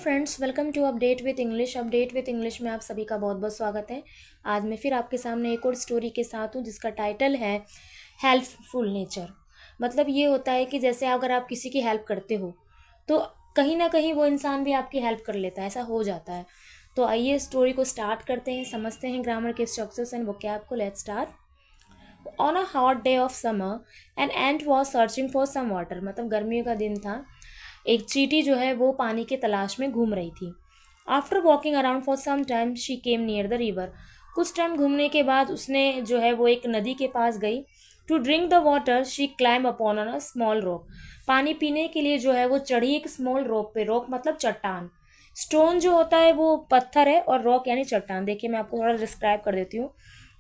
Friends, welcome to update with English में आप सभी का बहुत बहुत स्वागत है। आज मैं फिर आपके सामने एक और स्टोरी के साथ हूँ जिसका टाइटल है हेल्पफुल नेचर। मतलब ये होता है कि जैसे अगर आप किसी की हेल्प करते हो तो कहीं ना कहीं वो इंसान भी आपकी हेल्प कर लेता है, ऐसा हो जाता है। तो आइए स्टोरी को स्टार्ट करते हैं, समझते हैं ग्रामर के स्ट्रक्चर्स एंड वोकैब को। Let's start. On a hot day of summer an ant was searching for some water. मतलब गर्मियों का दिन था, एक चींटी जो है वो पानी की तलाश में घूम रही थी। After walking around for some time she came near the river. कुछ टाइम घूमने के बाद उसने जो है वो एक नदी के पास गई। To drink the water she climb upon a small rock. पानी पीने के लिए जो है वो चढ़ी एक स्मॉल रॉक पे। रॉक मतलब चट्टान। स्टोन जो होता है वो पत्थर है और रॉक यानी चट्टान। देखिए मैं आपको थोड़ा डिस्क्राइब कर देती हूँ।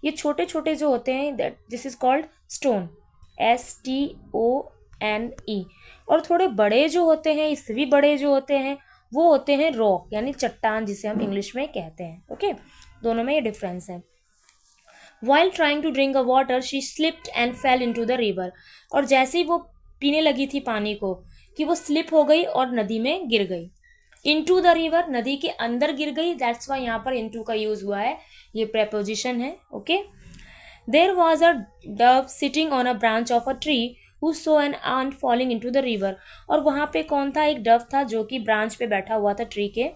ये छोटे छोटे जो होते हैं that this is called stone, STONE। और थोड़े बड़े जो होते हैं, इससे भी बड़े जो होते हैं वो होते हैं रॉक यानी चट्टान, जिसे हम इंग्लिश में कहते हैं। ओके, दोनों में ये डिफरेंस है। While trying to drink a water, she slipped and fell into the river। और जैसे ही वो पीने लगी थी पानी को कि वो स्लिप हो गई और नदी में गिर गई। इनटू द रिवर, नदी के अंदर गिर गई। दैट्स वाई यहाँ पर इनटू का यूज हुआ है, ये प्रेपोजिशन है। Okay. There was a dove sitting on a branch of a tree who saw an ant falling into the river. और वहां पे कौन था? एक डव था जो कि ब्रांच पे बैठा हुआ था ट्री के।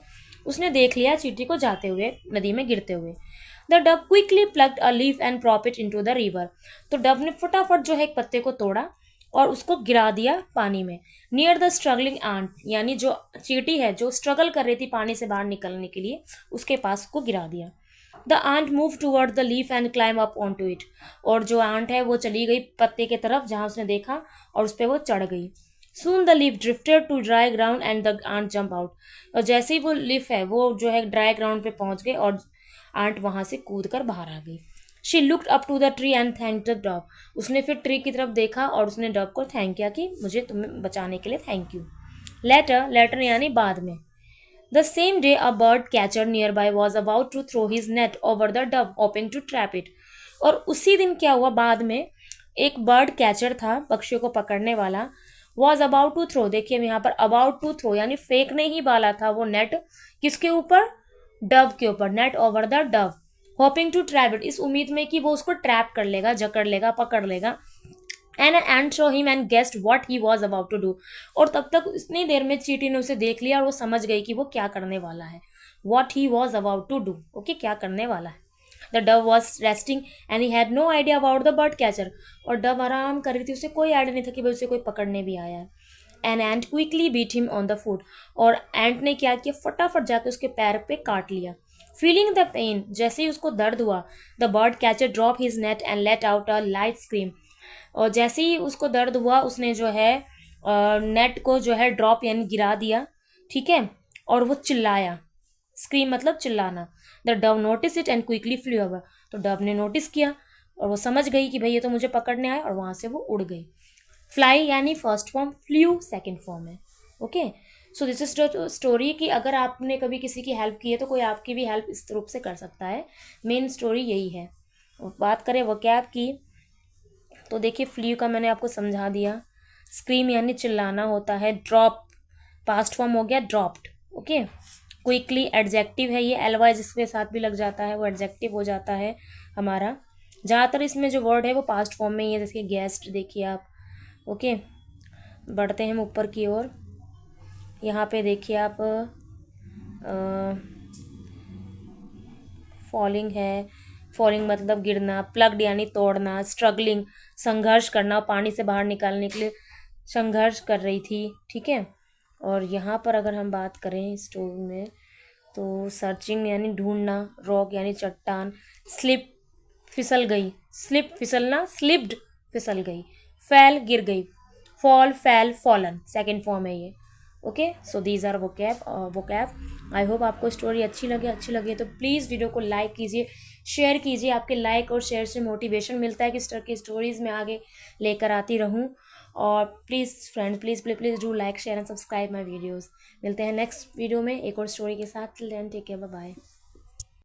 उसने देख लिया चींटी को जाते हुए, नदी में गिरते हुए। The dove quickly plucked a leaf and prop it into the river. तो डव ने फटाफट जो है एक पत्ते को तोड़ा और उसको गिरा दिया पानी में। नियर द स्ट्रगलिंग आंट, यानी जो चींटी है जो स्ट्रगल कर रही थी पानी से बाहर निकलने के लिए, उसके पास को गिरा दिया। The ant move toward the leaf and climb up on to it. और जो आंट है वो चली गई पत्ते के तरफ जहां उसने देखा और उस पर वो चढ़ गई। Soon the leaf drifted to dry ground and the ant jump out. और जैसे ही वो लीफ है वो जो है ड्राई ग्राउंड पे पहुंच गई और आंट वहां से कूद कर बाहर आ गई। She looked up to the tree and thank the dove. उसने फिर ट्री की तरफ देखा और उसने डव को थैंक किया कि मुझे तुम्हें बचाने के लिए थैंक यू। लेटर, लेटर यानी बाद में। The same day, a bird catcher nearby was about to throw his net over the dove, hoping to trap it। और उसी दिन क्या हुआ, बाद में एक बर्ड कैचर था, पक्षियों को पकड़ने वाला। was about to throw, देखिए यहाँ पर about to throw यानी फेंकने ही वाला था वो नेट। किसके ऊपर? डव के ऊपर। Net over the dove, hoping to trap it, इस उम्मीद में कि वो उसको ट्रैप कर लेगा, जकड़ लेगा, पकड़ लेगा। And and show him and guessed what he was about to do. और तब तक इतनी देर में चींटी ने उसे देख लिया और वो समझ गई कि वो क्या करने वाला है। What he was about to do, okay, क्या करने वाला है। The dove was resting and he had no idea about the bird catcher. और डव आराम कर रही थी, उसे कोई आइडिया नहीं था कि भाई उसे कोई पकड़ने भी आया है। An ant quickly bit him on the foot. और एंट ने क्या किया, फटाफट जाकर उसके पैर पे काट लिया। फीलिंग द पेन, जैसे ही उसको दर्द हुआ, the bird catcher drop his net and let out a light scream. और जैसे ही उसको दर्द हुआ उसने जो है नेट को जो है ड्रॉप यानी गिरा दिया, ठीक है। और वो चिल्लाया, स्क्रीम मतलब चिल्लाना। The Dove notice it and quickly flu away. तो डव ने नोटिस किया और वो समझ गई कि भाई ये तो मुझे पकड़ने आया, और वहां से वो उड़ गई। फ्लाई यानी first form, flu second form है। Okay, so this is the story कि अगर आपने कभी किसी की हेल्प की है तो कोई आपकी भी हेल्प इस रूप से कर सकता है। मेन स्टोरी यही है। बात करें वोकैब की तो देखिए फ्लू का मैंने आपको समझा दिया। स्क्रीम यानी चिल्लाना होता है। ड्रॉप पास्ट फॉर्म हो गया ड्रॉप्ड। ओके। क्विकली एडजेक्टिव है, ये एलवाई जिसके साथ भी लग जाता है वो एडजेक्टिव हो जाता है हमारा। ज़्यादातर इसमें जो वर्ड है वो पास्ट फॉर्म में ही है, जैसे गेस्ट देखिए आप। ओके, बढ़ते हैं हम ऊपर की ओर। यहाँ पे देखिए आप फॉलिंग है। फॉलिंग मतलब गिरना। प्लग्ड यानी तोड़ना। स्ट्रगलिंग संघर्ष करना, पानी से बाहर निकालने के लिए संघर्ष कर रही थी, ठीक है। और यहाँ पर अगर हम बात करें स्टोरी में तो सर्चिंग यानी ढूंढना। रॉक यानी चट्टान। स्लिप फिसल गई, स्लिप फिसलना, स्लिप्ड फिसल गई। फैल गिर गई। फॉल फैल फॉलन सेकेंड फॉर्म है ये। Okay, so these are vocab. I hope आपको स्टोरी अच्छी लगे तो प्लीज़ वीडियो को लाइक कीजिए, शेयर कीजिए। आपके लाइक और शेयर से मोटिवेशन मिलता है कि इस तरह की स्टोरीज़ मैं आगे लेकर आती रहूं। और please friend, please do like share and subscribe my videos. मिलते हैं नेक्स्ट वीडियो में एक और स्टोरी के साथ। Till then take care, bye bye.